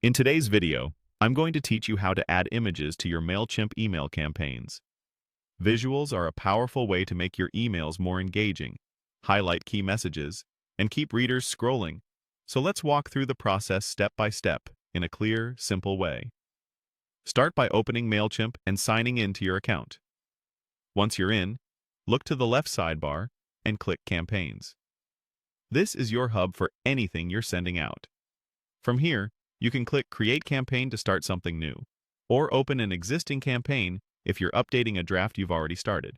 In today's video, I'm going to teach you how to add images to your Mailchimp email campaigns. Visuals are a powerful way to make your emails more engaging, highlight key messages, and keep readers scrolling. So let's walk through the process step by step in a clear, simple way. Start by opening Mailchimp and signing in to your account. Once you're in, look to the left sidebar and click Campaigns. This is your hub for anything you're sending out. From here, you can click Create Campaign to start something new, or open an existing campaign if you're updating a draft you've already started.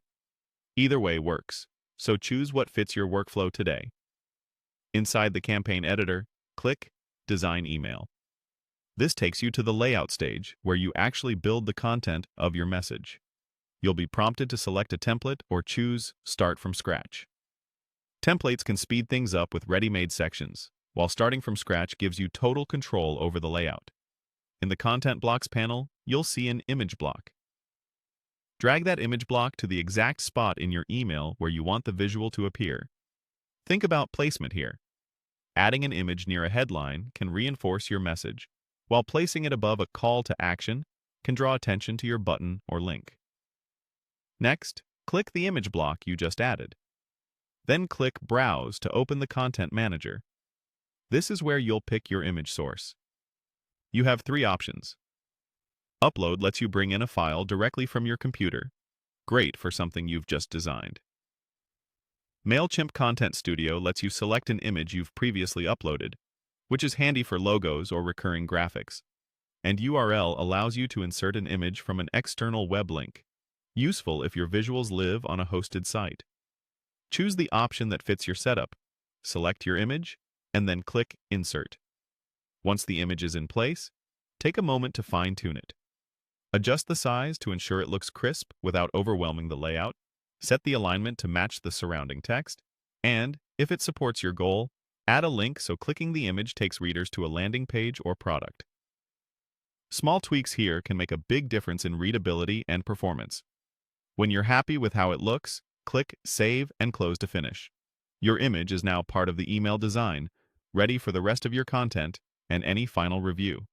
Either way works, so choose what fits your workflow today. Inside the campaign editor, click Design Email. This takes you to the layout stage, where you actually build the content of your message. You'll be prompted to select a template or choose Start from Scratch. Templates can speed things up with ready-made sections, while starting from scratch gives you total control over the layout. In the Content Blocks panel, you'll see an image block. Drag that image block to the exact spot in your email where you want the visual to appear. Think about placement here. Adding an image near a headline can reinforce your message, while placing it above a call to action can draw attention to your button or link. Next, click the image block you just added. Then click Browse to open the Content Manager. This is where you'll pick your image source. You have three options. Upload lets you bring in a file directly from your computer. Great for something you've just designed. Mailchimp Content Studio lets you select an image you've previously uploaded, which is handy for logos or recurring graphics. And URL allows you to insert an image from an external web link, useful if your visuals live on a hosted site. Choose the option that fits your setup, select your image, and then click Insert. Once the image is in place, take a moment to fine-tune it. Adjust the size to ensure it looks crisp without overwhelming the layout, set the alignment to match the surrounding text, and, if it supports your goal, add a link so clicking the image takes readers to a landing page or product. Small tweaks here can make a big difference in readability and performance. When you're happy with how it looks, click Save and Close to finish. Your image is now part of the email design, ready for the rest of your content and any final review.